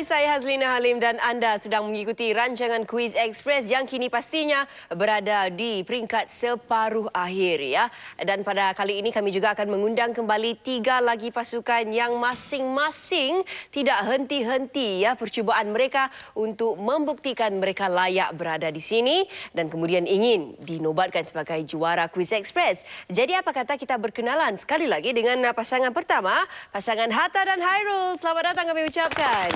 saya Hazlina Halim dan anda sedang mengikuti rancangan Quiz Express yang kini pastinya berada di peringkat separuh akhir ya. Dan pada kali ini kami juga akan mengundang kembali 3 lagi pasukan yang masing-masing tidak henti-henti ya percubaan mereka untuk membuktikan mereka layak berada di sini dan kemudian ingin dinobatkan sebagai juara Quiz Express. Jadi apa kata kita berkenalan sekali lagi dengan pasangan pertama, pasangan Hatta dan Hairul. Selamat datang kami ucapkan.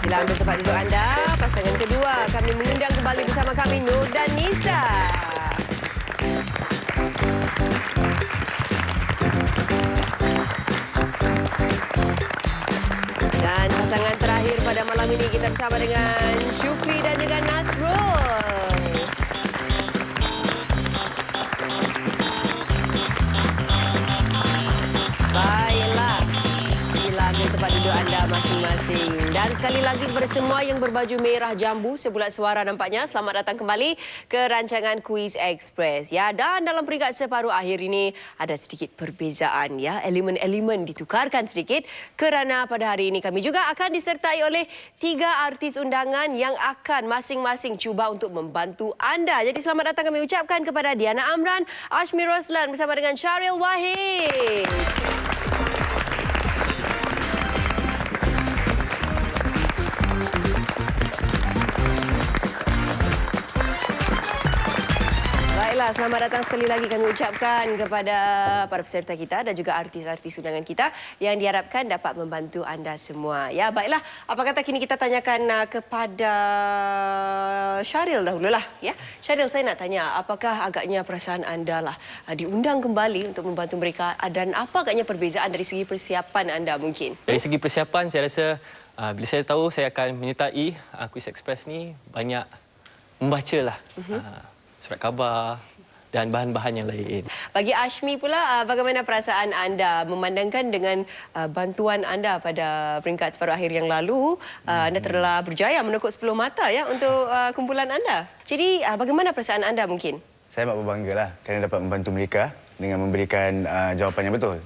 Sila ambil tempat duduk anda. Pasangan kedua, kami mengundang kembali bersama kami Nur dan Nisa. Dan pasangan terakhir pada malam ini kita bersama dengan Syukri dan juga Nasrul. Baiklah, sila ambil tempat duduk anda masing-masing. Dan sekali lagi kepada semua yang berbaju merah jambu, sebulat suara nampaknya, selamat datang kembali ke rancangan Quiz Express. Ya, dan dalam peringkat separuh akhir ini ada sedikit perbezaan ya, elemen-elemen ditukarkan sedikit kerana pada hari ini kami juga akan disertai oleh 3 artis undangan yang akan masing-masing cuba untuk membantu anda. Jadi selamat datang kami ucapkan kepada Diana Amran, Ashmi Roslan bersama dengan Syaril Wahid. Baiklah, selamat datang sekali lagi kami ucapkan kepada para peserta kita dan juga artis-artis undangan kita yang diharapkan dapat membantu anda semua. Ya, baiklah. Apa kata kini kita tanyakan kepada Syaril dahululah, ya. Syaril, saya nak tanya, apakah agaknya perasaan anda lah diundang kembali untuk membantu mereka dan apa agaknya perbezaan dari segi persiapan anda mungkin? Dari segi persiapan, saya rasa bila saya tahu saya akan menyertai Quiz Express ni, banyak membacalah surat khabar dan bahan-bahan yang lain. Bagi Ashmi pula, bagaimana perasaan anda memandangkan dengan bantuan anda pada peringkat separuh akhir yang lalu, anda telah berjaya menekuk 10 mata ya untuk kumpulan anda. Jadi bagaimana perasaan anda mungkin? Saya amat berbanggalah kerana dapat membantu mereka dengan memberikan jawapan yang betul.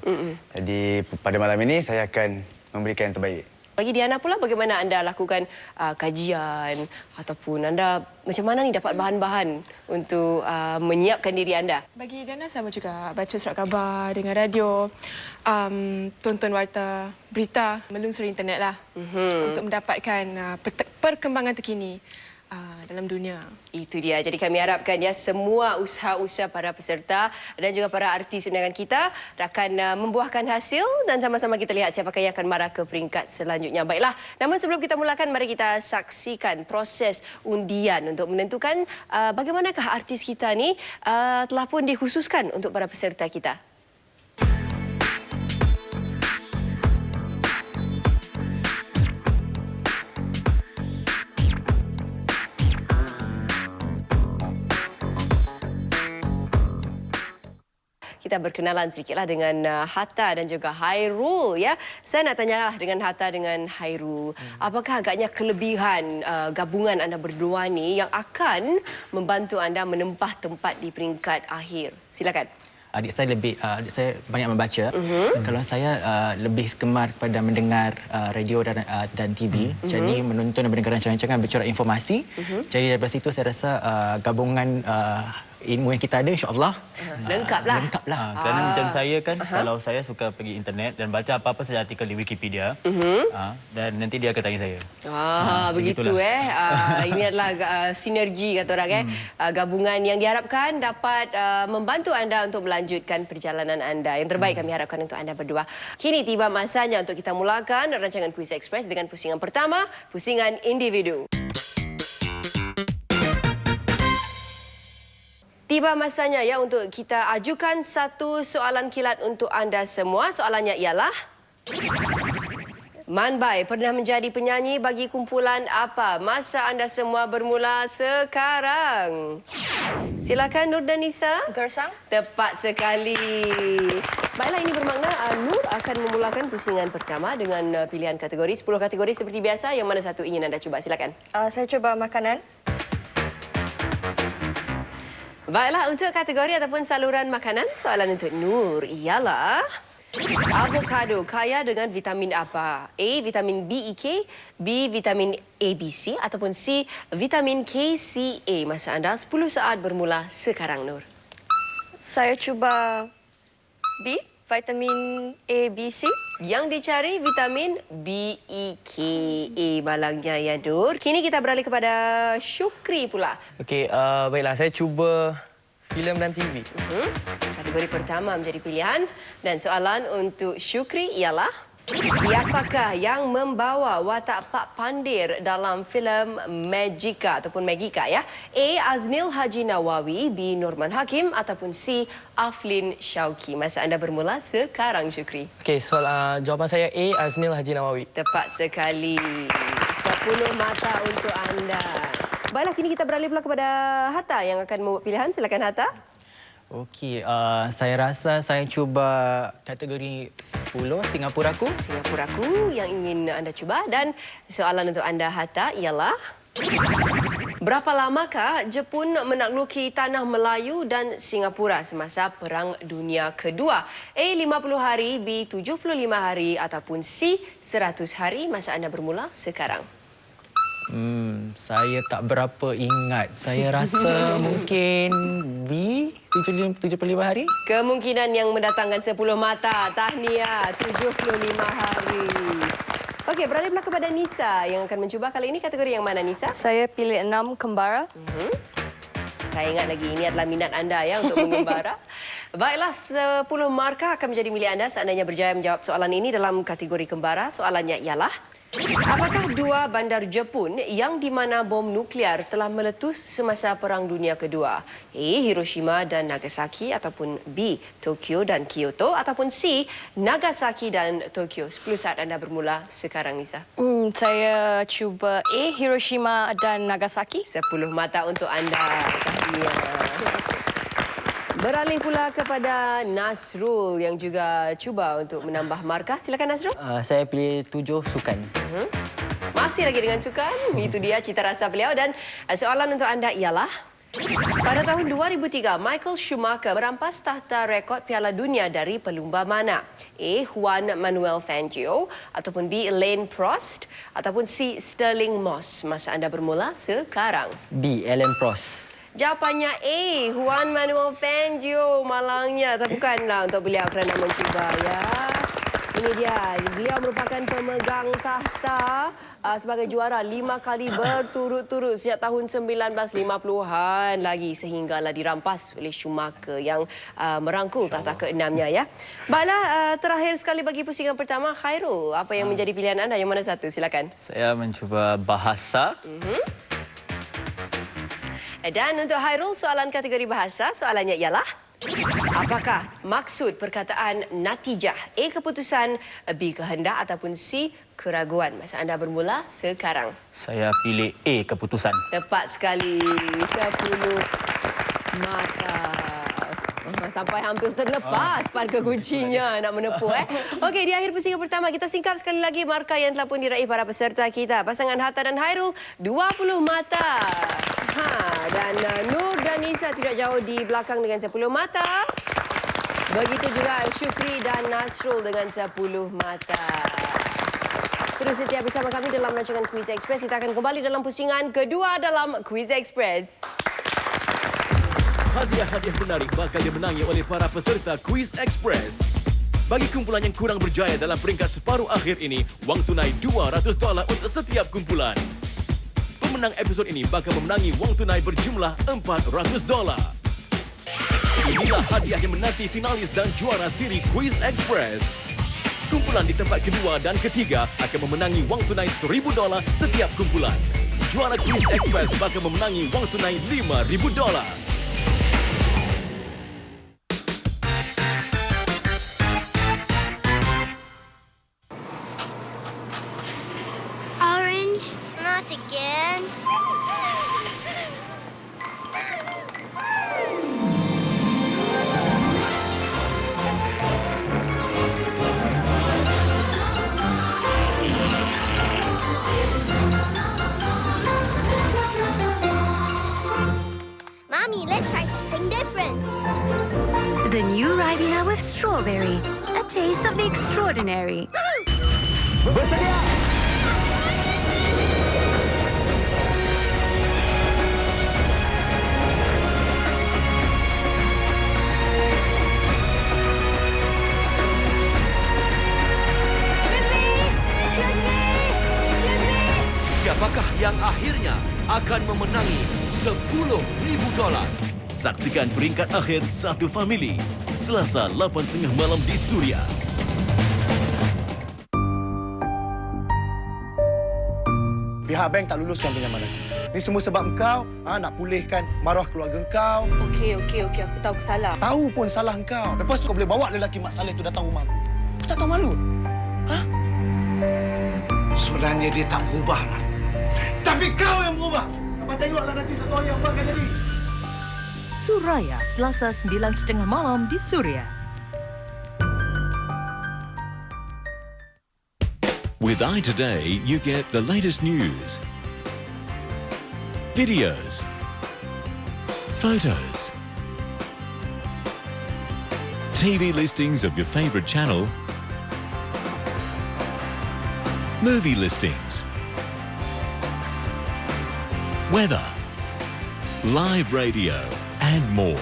Jadi pada malam ini saya akan memberikan yang terbaik. Bagi Diana pula, bagaimana anda lakukan kajian ataupun anda macam mana ni dapat bahan-bahan untuk menyiapkan diri anda? Bagi Diana sama juga, baca surat khabar, dengar radio, tonton warta berita, melusuri internet lah untuk mendapatkan perkembangan terkini dalam dunia. Itu dia. Jadi kami harapkan ya semua usaha-usaha para peserta dan juga para artis undangan kita akan membuahkan hasil dan sama-sama kita lihat siapakah yang akan marah ke peringkat selanjutnya. Baiklah, namun sebelum kita mulakan, mari kita saksikan proses undian untuk menentukan bagaimanakah artis kita ni telah pun dikhususkan untuk para peserta kita. Kita berkenalan sedikitlah dengan Hatta dan juga Hairul ya. Saya nak tanyalah dengan Hatta dengan Hairul, apakah agaknya kelebihan gabungan anda berdua ni yang akan membantu anda menempah tempat di peringkat akhir? Silakan. Adik saya banyak membaca. Kalau saya lebih gemar kepada mendengar radio dan TV. Jadi menonton dan mendengar rancangan-rancangan bercorak informasi. Jadi daripada situ saya rasa gabungan ilmu yang kita ada, insya-Allah lengkaplah. Kerana macam saya kan, kalau saya suka pergi internet dan baca apa-apa saja artikel di Wikipedia, dan nanti dia akan tanya saya. Begitu ini adalah sinergi kata orang gabungan yang diharapkan dapat membantu anda untuk melanjutkan perjalanan anda. Yang terbaik kami harapkan untuk anda berdua. Kini tiba masanya untuk kita mulakan rancangan Quiz Express dengan pusingan pertama, pusingan individu. Tiba masanya ya untuk kita ajukan satu soalan kilat untuk anda semua. Soalannya ialah, Man Bai pernah menjadi penyanyi bagi kumpulan apa? Masa anda semua bermula sekarang. Silakan Nur dan Nisa. Gersang. Tepat sekali. Baiklah, ini bermakna Nur akan memulakan pusingan pertama dengan pilihan kategori. 10 kategori seperti biasa. Yang mana satu ingin anda cuba? Silakan. Saya cuba makanan. Baiklah, untuk kategori ataupun saluran makanan, soalan untuk Nur ialah avokado kaya dengan vitamin apa? A. Vitamin BEK, B. Vitamin ABC ataupun C. Vitamin KCA. Masa anda 10 saat bermula sekarang, Nur. Saya cuba B, vitamin A, B, C. Yang dicari vitamin BEKA malangnya ya, Nur. Kini kita beralih kepada Syukri pula. Okey, baiklah. Saya cuba filem dan TV. Kategori pertama menjadi pilihan dan soalan untuk Syukri ialah siapakah yang membawa watak Pak Pandir dalam filem Magica ataupun Magica ya? A. Aznil Haji Nawawi, B. Norman Hakim ataupun C. Aflin Syauqi. Masa anda bermula sekarang, Syukri. Okey, jawapan saya A. Aznil Haji Nawawi. Tepat sekali. 10 mata untuk anda. Baiklah, kini kita beralih pula kepada Hatta yang akan membuat pilihan. Silakan, Hatta. Okey, saya rasa saya cuba kategori 10 Singapuraku. Singapuraku yang ingin anda cuba. Dan soalan untuk anda, Hatta, ialah berapa lamakah Jepun menakluki tanah Melayu dan Singapura semasa Perang Dunia Kedua? A. 50 hari, B. 75 hari ataupun C. 100 hari. Masa anda bermula sekarang. Saya tak berapa ingat. Saya rasa mungkin B, 75 hari. Kemungkinan yang mendatangkan 10 mata. Tahniah, 75 hari. Okey, beralih pula kepada Nisa yang akan mencuba kali ini. Kategori yang mana, Nisa? Saya pilih 6, kembara. Saya ingat lagi, ini adalah minat anda ya untuk mengembara. Baiklah, 10 markah akan menjadi milik anda seandainya berjaya menjawab soalan ini dalam kategori kembara. Soalannya ialah, apakah dua bandar Jepun yang di mana bom nuklear telah meletus semasa Perang Dunia Kedua? A. Hiroshima dan Nagasaki ataupun B. Tokyo dan Kyoto ataupun C. Nagasaki dan Tokyo. 10 saat anda bermula sekarang, Nisa. Saya cuba A, Hiroshima dan Nagasaki. 10 mata untuk anda. Tahniah. Beralih pula kepada Nasrul yang juga cuba untuk menambah markah. Silakan, Nasrul. Saya pilih 7 sukan. Masih lagi dengan sukan. Itu dia cita rasa beliau. Dan soalan untuk anda ialah, pada tahun 2003, Michael Schumacher merampas tahta rekod Piala Dunia dari pelumba mana? A. Juan Manuel Fangio ataupun B. Alain Prost ataupun C. Sterling Moss. Masa anda bermula sekarang. B, Alain Prost. Jawapannya A. Juan Manuel Fangio. Malangnya. Tapi bukanlah untuk beliau kerana mencuba ya. Ini dia. Beliau merupakan pemegang tahta sebagai juara 5 kali berturut-turut sejak tahun 1950-an lagi sehinggalah dirampas oleh Schumacher yang merangkul tahta ke-6-nya ya. Baiklah, terakhir sekali bagi pusingan pertama, Khairul, apa yang menjadi pilihan anda? Yang mana satu? Silakan. Saya mencuba bahasa. Dan untuk Hairul, soalan kategori bahasa, soalannya ialah, apakah maksud perkataan natijah? A. Keputusan, B. Kehendak ataupun C. Keraguan. Masa anda bermula sekarang. Saya pilih A, keputusan. Tepat sekali. 10 mata. Sampai hampir terlepas parka kuncinya nak menepuk. Okey, di akhir pusingan pertama kita singkap sekali lagi markah yang telah pun diraih para peserta kita. Pasangan Hatta dan Hairul 20 mata. Dan Nur dan Nisa tidak jauh di belakang dengan 10 mata. Begitu juga Syukri dan Nasrul dengan 10 mata. Terus setia bersama kami dalam rancangan Quiz Express. Kita akan kembali dalam pusingan kedua dalam Quiz Express. Hadiah-hadiah menarik bakal dimenangi oleh para peserta Quiz Express. Bagi kumpulan yang kurang berjaya dalam peringkat separuh akhir ini, wang tunai $200 untuk setiap kumpulan. Pemenang episod ini bakal memenangi wang tunai berjumlah $400. Inilah hadiah yang menanti finalis dan juara siri Quiz Express. Kumpulan di tempat kedua dan ketiga akan memenangi wang tunai $1,000 setiap kumpulan. Juara Quiz Express bakal memenangi wang tunai $5,000. Orange, not again. Mommy, something different. The new Ribena with strawberry. A taste of the extraordinary. Bersedia! Siapakah yang akhirnya akan memenangi $10,000? Saksikan peringkat akhir Satu Family Selasa 8.30 malam di Suria. Pihak bank tak luluskan pinjaman lagi. Ini semua sebab engkau nak pulihkan maruah keluarga engkau. Okey. Aku tahu aku salah. Tahu pun salah engkau. Lepas tu kau boleh bawa lelaki Mak Saleh tu datang rumah aku. Kau tak tahu malu? Ha? Sebenarnya dia tak berubah, Man. Tapi kau yang berubah. Abang tengoklah nanti satu hari apa akan jadi. Suraya, Selasa 9.30 malam di Suria. With iToday, you get the latest news, videos, photos, TV listings of your favorite channel, movie listings, weather, live radio, and more.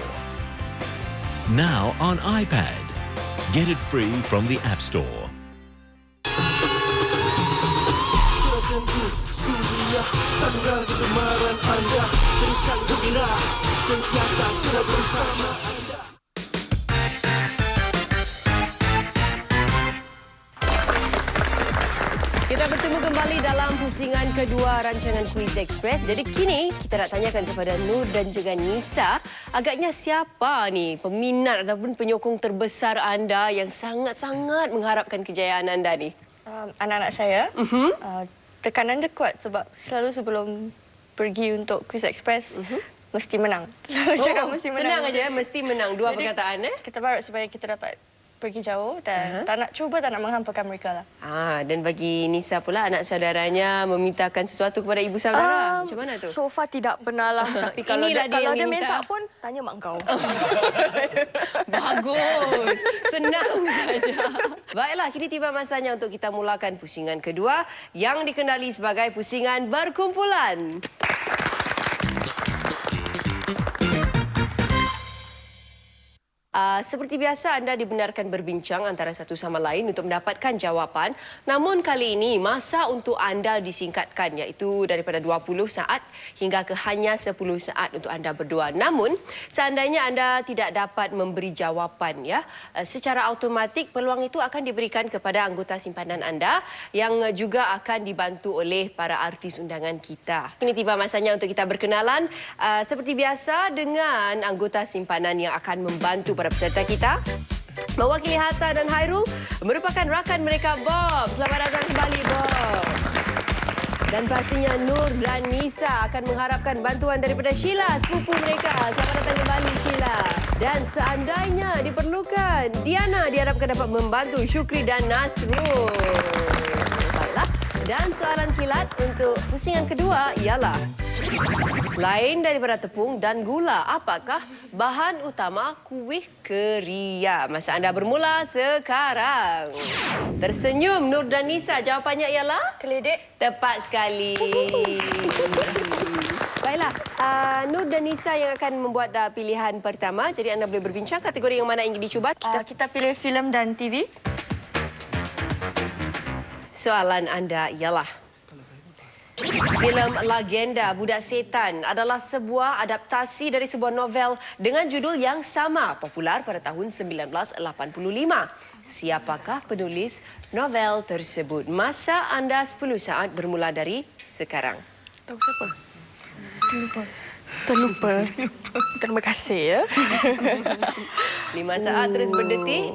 Now on iPad. Get it free from the App Store. Sandra kegemaran anda, teruskan gembira, sentiasa sudah bersama anda. Kita bertemu kembali dalam pusingan kedua rancangan Quiz Express. Jadi kini kita nak tanyakan kepada Nur dan juga Nisa, agaknya siapa ni peminat ataupun penyokong terbesar anda yang sangat-sangat mengharapkan kejayaan anda ni? Anak-anak saya. Tekanan dia kuat sebab selalu sebelum pergi untuk Quiz Express mesti menang. Cakap mesti menang. Senang aja, mesti menang. Dua perkataan. Kita berharap supaya kita dapat pergi jauh dan tak nak menghampakan mereka lah. Dan bagi Nisa pula, anak saudaranya memintakan sesuatu kepada ibu saudara. Macam mana tu? So far tidak benar lah. Tapi kalau dia minta pun, tanya mak kau. Bagus. Senang saja. Baiklah, kini tiba masanya untuk kita mulakan pusingan kedua yang dikenali sebagai pusingan berkumpulan. Seperti biasa, anda dibenarkan berbincang antara satu sama lain untuk mendapatkan jawapan. Namun kali ini, masa untuk anda disingkatkan iaitu daripada 20 saat hingga ke hanya 10 saat untuk anda berdua. Namun, seandainya anda tidak dapat memberi jawapan, secara automatik peluang itu akan diberikan kepada anggota simpanan anda yang juga akan dibantu oleh para artis undangan kita. Ini tiba masanya untuk kita berkenalan. Seperti biasa dengan anggota simpanan yang akan membantu para peserta kita. Mewakili Hatta dan Hairul merupakan rakan mereka Bob. Selamat datang kembali Bob. Dan pastinya Nur dan Nisa akan mengharapkan bantuan daripada Sheila, sepupu mereka. Selamat datang kembali Sheila. Dan seandainya diperlukan, Diana diharapkan dapat membantu Syukri dan Nasrul. Baiklah. Dan soalan kilat untuk pusingan kedua ialah, selain daripada tepung dan gula, apakah bahan utama kuih keria? Masa anda bermula sekarang. Tersenyum Nur dan Nisa. Jawapannya ialah? Keledek. Tepat sekali. Baiklah, Nur dan Nisa yang akan membuat pilihan pertama. Jadi anda boleh berbincang kategori yang mana ingin dicuba. Kita pilih filem dan TV. Soalan anda ialah, filem Legenda Budak Setan adalah sebuah adaptasi dari sebuah novel dengan judul yang sama, popular pada tahun 1985. Siapakah penulis novel tersebut? Masa anda 10 saat bermula dari sekarang. Tahu siapa? Terlupa. Terima kasih ya. 5 saat terus berdetik.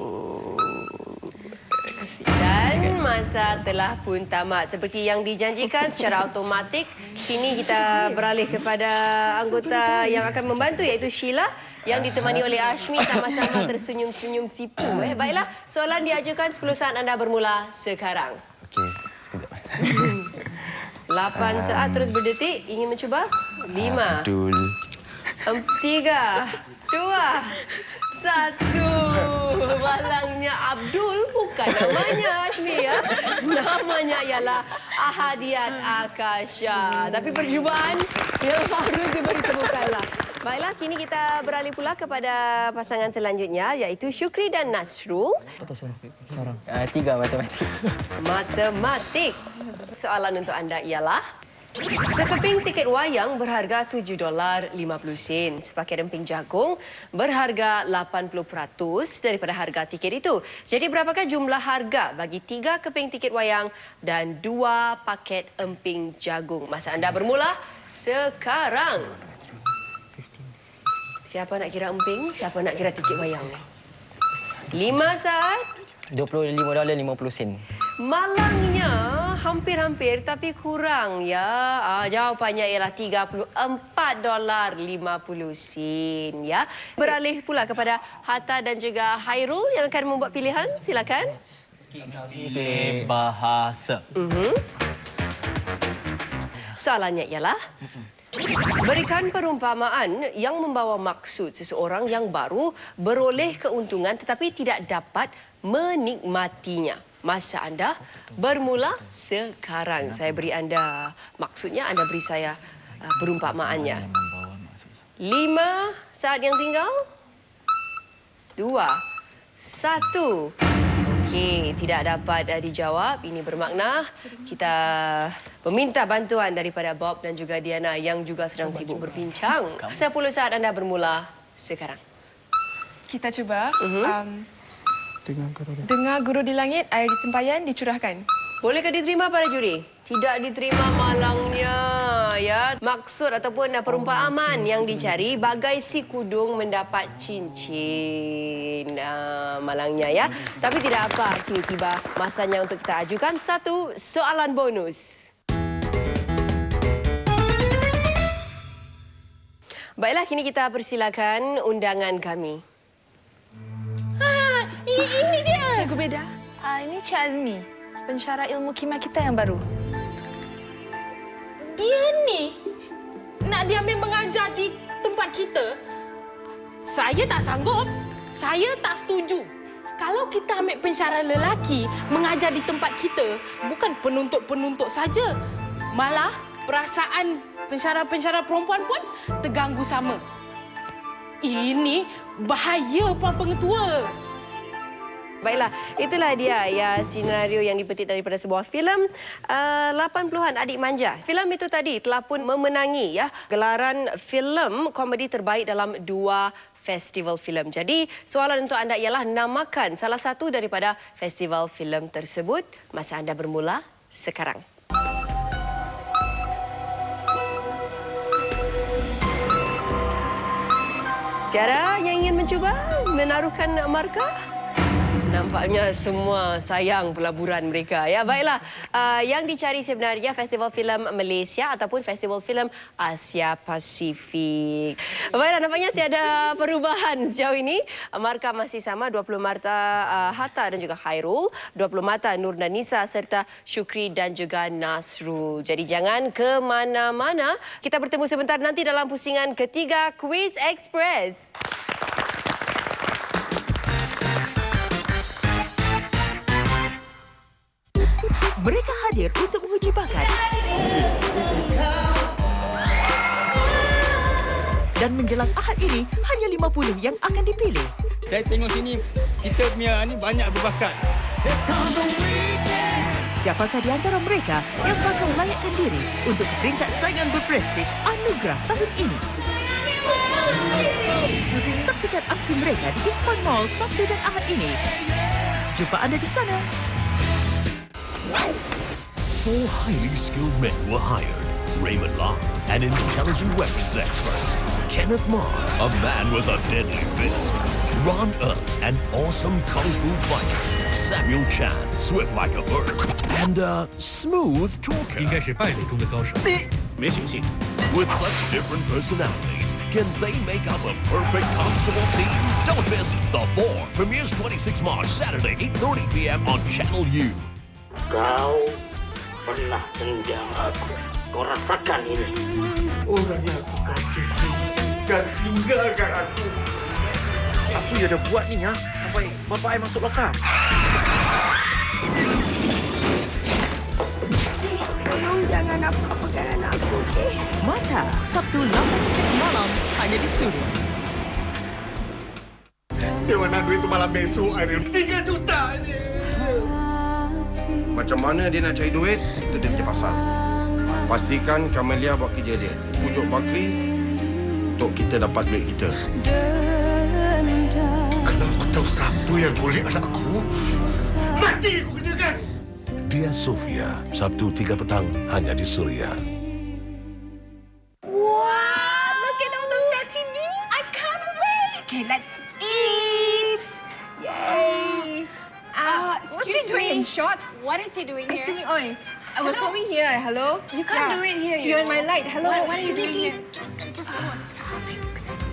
Dan masa telah pun tamat. Seperti yang dijanjikan secara automatik, kini kita beralih kepada anggota yang akan membantu iaitu Sheila yang ditemani oleh Ashmi sama-sama tersenyum-senyum sipu. Baiklah, soalan diajukan 10 saat anda bermula sekarang. Okey, sekejap. 8 saat terus berdetik. Ingin mencuba? 5. Abdul. 3, 2, 1. Malangnya Abdul bukan namanya Ashmi ya. Namanya ialah Ahadiat Akasha. Tapi percubaan yang harus diberitemukanlah. Baiklah, kini kita beralih pula kepada pasangan selanjutnya iaitu Syukri dan Nasrul. Seorang. 3 matematik. Matematik. Soalan untuk anda ialah sekeping tiket wayang berharga $7.50. Sepaket emping jagung berharga 80% daripada harga tiket itu. Jadi berapakah jumlah harga bagi 3 keping tiket wayang dan 2 paket emping jagung? Masa anda bermula sekarang. Siapa nak kira emping? Siapa nak kira tiket wayang? 5 saat. $25.50. Malangnya hampir-hampir tapi kurang ya. Jawapannya ialah $34.50 ya. Beralih pula kepada Hatta dan juga Hairul yang akan membuat pilihan. Silakan. Pilih bahasa. Soalannya ialah berikan perumpamaan yang membawa maksud seseorang yang baru beroleh keuntungan tetapi tidak dapat menikmatinya. Masa anda bermula sekarang. Saya beri anda maksudnya, anda beri saya perumpamaannya. 5 saat yang tinggal. 2, 1. Okey, tidak dapat dijawab. Ini bermakna kita meminta bantuan daripada Bob dan juga Diana yang juga sedang sibuk berbincang. 10 saat anda bermula sekarang. Kita cuba. Dengar guru di langit, air di tempayan dicurahkan. Bolehkah diterima para juri? Tidak diterima malangnya ya. Maksud ataupun perumpamaan yang dicari bagai si kudung mendapat cincin. Malangnya ya. Tapi tidak apa, kini tiba masanya untuk kita ajukan satu soalan bonus. Baiklah, kini kita persilakan undangan kami. Ini dia. Cikgu Beda. Ini Cik Azmi, pensyarah ilmu kimia kita yang baru. Dia ni nak diambil mengajar di tempat kita. Saya tak sanggup. Saya tak setuju. Kalau kita ambil pensyarah lelaki mengajar di tempat kita, bukan penuntut-penuntut saja. Malah perasaan pensyarah-pensyarah perempuan pun terganggu sama. Ini bahaya Puan Pengetua. Baiklah, itulah dia ya senario yang dipetik daripada sebuah filem 80-an Adik Manja. Filem itu tadi telah pun memenangi ya gelaran filem komedi terbaik dalam 2 festival filem. Jadi, soalan untuk anda ialah namakan salah satu daripada festival filem tersebut. Masa anda bermula sekarang. Tiada yang ingin mencuba menaruhkan markah? Nampaknya semua sayang pelaburan mereka. Ya, baiklah. Yang dicari sebenarnya Festival Filem Malaysia ataupun Festival Filem Asia Pasifik. Baiklah, nampaknya tiada perubahan sejauh ini. Markah masih sama, 20 markah Hatta dan juga Hairul, 20 markah Nur dan Nisa serta Syukri dan juga Nasrul. Jadi jangan ke mana-mana. Kita bertemu sebentar nanti dalam pusingan ketiga Quiz Express. Mereka hadir untuk menguji bakat dan menjelang Ahad ini hanya 50 yang akan dipilih. Saya tengok sini kita punya ni banyak berbakat. Siapakah di antara mereka yang bakal melayakkan diri untuk peringkat saingan berprestij Anugerah tahun ini? Saksikan aksi mereka di Eastpoint Mall Sabtu dan Ahad ini. Jumpa anda di sana. 4 highly skilled men were hired. Raymond Lam, an intelligent weapons expert. Kenneth Ma, a man with a deadly fist. Ron an awesome kung fu fighter. Samuel Chan, swift like a bird. And a smooth talker. With such different personalities, can they make up a perfect constable team? Don't miss The 4. Premieres 26 March, Saturday, 8:30 p.m. on Channel U. Kau pernah tendang aku. Kau rasakan ini. Orang yang aku kasihi dan tinggalkan aku. Apa yang dah buat ni, sampai bapa saya masuk lokap? Tolong jangan apa-apakan anak aku, okey? Mata, Sabtu 8 malam hanya di Suria. Dia nak duit tu malam besok, Ariel. 3 juta je. Macam mana dia nak cari duit, itu dia punya pasal. Pastikan Camelia buat kerja dia. Pujuk Bakri untuk kita dapat duit kita. Kalau aku tahu siapa yang culik anak aku, mati aku kerjakan. Dia Sofia, Sabtu 3 petang hanya di Suria. Wow, look at all those sashimi. I can't wait. Okay, let's eat. Yay! What's he doing in shorts? What is he doing here? Excuse me, oi. I was filming here. Hello? You can't do it here. You're in my light. Hello? What is he doing here? Just go on.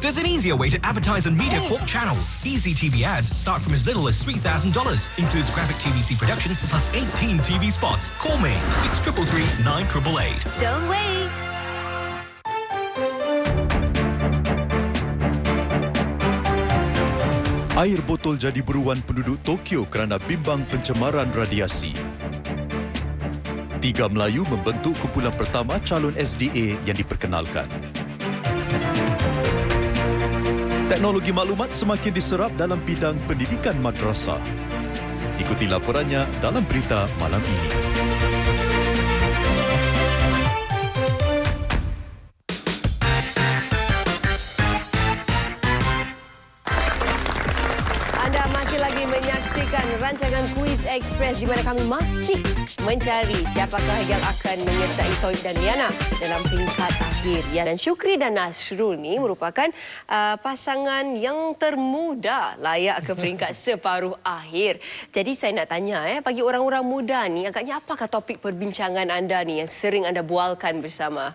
There's an easier way to advertise on MediaCorp channels. Easy TV ads start from as little as $3,000. Includes graphic TVC production plus 18 TV spots. Call me 6333 9888. Don't wait. Air botol jadi buruan penduduk Tokyo kerana bimbang pencemaran radiasi. 3 Melayu membentuk kumpulan pertama calon SDA yang diperkenalkan. Teknologi maklumat semakin diserap dalam bidang pendidikan madrasah. Ikuti laporannya dalam berita malam ini. Anda masih lagi menyaksikan rancangan Quiz Express di mana kami masih mencari siapakah yang akan menyertai Toib dan Liana dalam peringkat akhir. Ya, dan Syukri dan Nasrul ni merupakan pasangan yang termuda layak ke peringkat separuh akhir. Jadi saya nak tanya, bagi orang-orang muda ni, agaknya apakah topik perbincangan anda ni yang sering anda bualkan bersama?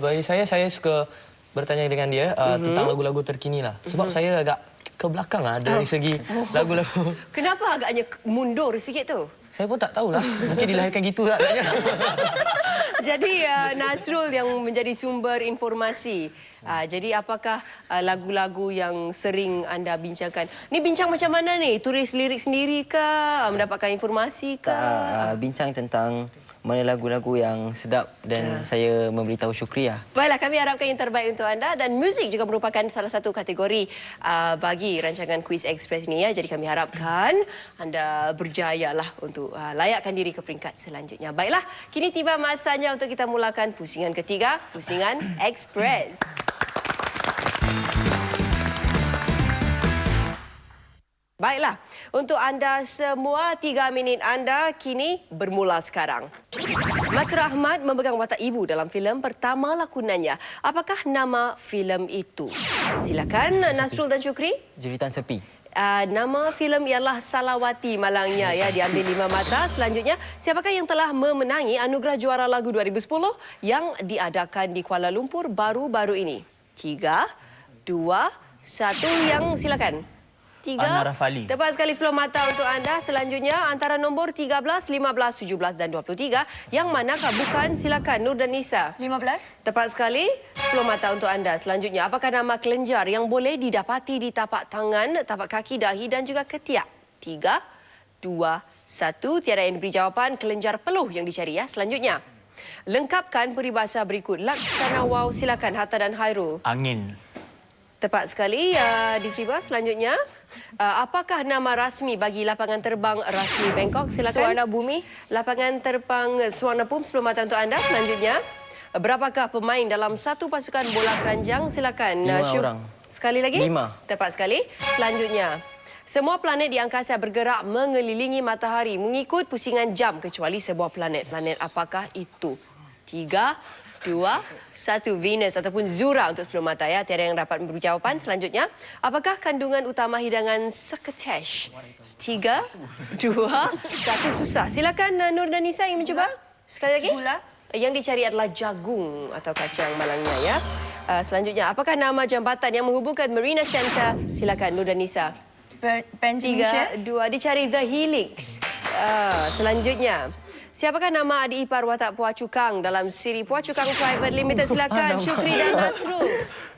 Bagi saya suka bertanya dengan dia tentang lagu-lagu terkini lah. Sebab saya agak ke belakang lah dari segi lagu-lagu. Kenapa agaknya mundur sikit tu? Saya pun tak tahulah. Mungkin dilahirkan gitu tak agaknya. Jadi Nasrul yang menjadi sumber informasi. Jadi apakah lagu-lagu yang sering anda bincangkan? Ni bincang macam mana ni? Tulis lirik sendiri ke? Mendapatkan informasi ke? Bincang tentang mana lagu-lagu yang sedap dan saya memberitahu Syukri lah. Baiklah, kami harapkan yang terbaik untuk anda dan muzik juga merupakan salah satu kategori bagi rancangan Quiz Express ini. Jadi kami harapkan anda berjayalah untuk layakkan diri ke peringkat selanjutnya. Baiklah, kini tiba masanya untuk kita mulakan pusingan ketiga, pusingan Express. Baiklah, untuk anda semua 3 minit anda kini bermula sekarang. Masrur Ahmad memegang watak ibu dalam filem pertama lakonannya. Apakah nama filem itu? Silakan Nasrul dan Syukri. Jeritan Sepi. Nama filem ialah Salawati malangnya, ya, diambil 5 mata. Selanjutnya, siapakah yang telah memenangi anugerah juara lagu 2010 yang diadakan di Kuala Lumpur baru-baru ini? 3, 2, 1, yang silakan. 3. Ana Rafali. Tepat sekali 10 mata untuk anda. Selanjutnya antara nombor 13, 15, 17 dan 23. Yang manakah bukan? Silakan Nur dan Nisa. 15. Tepat sekali 10 mata untuk anda. Selanjutnya, apakah nama kelenjar yang boleh didapati di tapak tangan, tapak kaki, dahi dan juga ketiak? 3, 2, 1. Tiada yang diberi jawapan. Kelenjar peluh yang dicari, ya. Selanjutnya, lengkapkan peribahasa berikut. Laksana Wow. Silakan Hatta dan Hairul. Angin. Tepat sekali. Di Friba selanjutnya. Apakah nama rasmi bagi lapangan terbang rasmi Bangkok? Silakan. Suwarna Bumi. Lapangan terbang Suwarna Bumi. 10 mata untuk anda. Selanjutnya, berapakah pemain dalam satu pasukan bola keranjang? Silakan. 5 orang. Sekali lagi? 5. Tepat sekali. Selanjutnya, semua planet di angkasa bergerak mengelilingi matahari mengikut pusingan jam kecuali sebuah planet. Planet apakah itu? 3, 2, 1. Venus ataupun Zura untuk 10 mata, ya. Tiada yang dapat memberi jawapan. Selanjutnya, apakah kandungan utama hidangan succotash? 3, 2, 1. Susah. Silakan Nur dan Nisa yang mencuba. Sekali lagi. Gula. Yang dicari adalah jagung atau kacang malangnya, ya. Selanjutnya, apakah nama jambatan yang menghubungkan Marina Center? Silakan Nur dan Nisa. 3, 2, dicari The Helix. Selanjutnya, Siapakah nama adik ipar watak Puah Cukang dalam siri Puah Cukang Private Limited? Silakan Syukri dan Nasrul.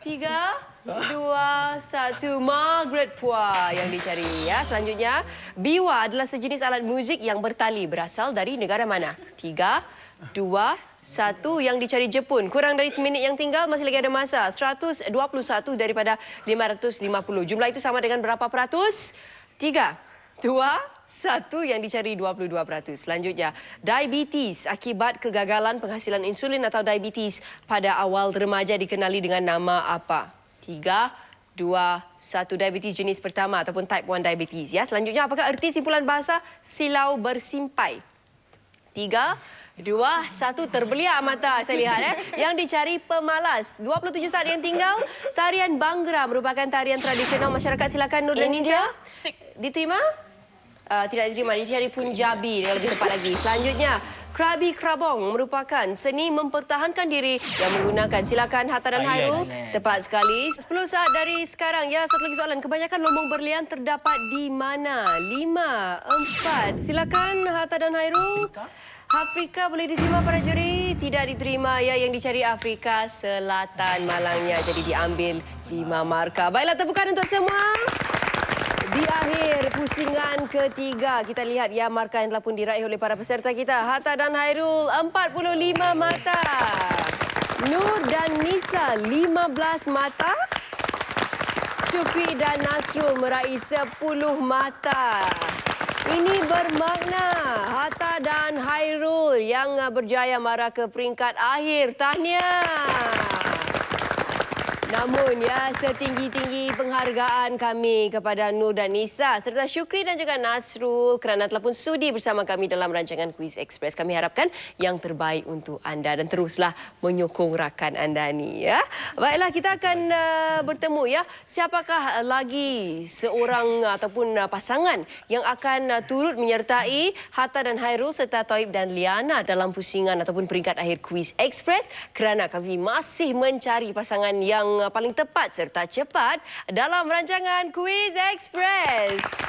3, 2, 1. Margaret Puah yang dicari. Ya, selanjutnya, biwa adalah sejenis alat muzik yang bertali. Berasal dari negara mana? 3, 2, 1. Yang dicari Jepun. Kurang dari seminit yang tinggal, masih lagi ada masa. 121 daripada 550. Jumlah itu sama dengan berapa peratus? 3, 2, 1. Yang dicari 22%. Selanjutnya, diabetes akibat kegagalan penghasilan insulin atau diabetes pada awal remaja dikenali dengan nama apa? 3, 2, 1. Diabetes jenis pertama ataupun type 1 diabetes. Ya, selanjutnya, apakah erti simpulan bahasa silau bersimpai? 3, 2, 1. Terbeliak mata saya lihat. Yang dicari pemalas. 27 saat yang tinggal. Tarian Bhangra merupakan tarian tradisional masyarakat. Silakan Nur dan Nizia. Diterima? Tidak diterima. Dicari Punjabi dengan lebih tepat lagi. Selanjutnya, Krabi Krabong merupakan seni mempertahankan diri yang menggunakan. Silakan Hatta dan Hairul. Tepat sekali. 10 saat dari sekarang. Ya, satu lagi soalan. Kebanyakan lombong berlian terdapat di mana? 5, 4. Silakan Hatta dan Hairul. Afrika boleh diterima para juri? Tidak diterima. Ya, yang dicari Afrika Selatan malangnya. Jadi diambil 5 markah. Baiklah, tepukan untuk semua. Di akhir pusingan ketiga, kita lihat ya markah yang telah pun diraih oleh para peserta kita. Hatta dan Hairul 45 mata. Nur dan Nisa 15 mata. Syukri dan Nasrul meraih 10 mata. Ini bermakna Hatta dan Hairul yang berjaya marah ke peringkat akhir. Tahniah. Namun ya, setinggi-tinggi penghargaan kami kepada Nur dan Nisa serta Syukri dan juga Nasrul kerana telah pun sudi bersama kami dalam rancangan Quiz Express. Kami harapkan yang terbaik untuk anda dan teruslah menyokong rakan anda ni ya. Baiklah, kita akan bertemu ya. Siapakah lagi seorang ataupun pasangan yang akan turut menyertai Hatta dan Hairul serta Toib dan Liana dalam pusingan ataupun peringkat akhir Quiz Express, kerana kami masih mencari pasangan yang paling tepat serta cepat dalam rancangan Quiz Express.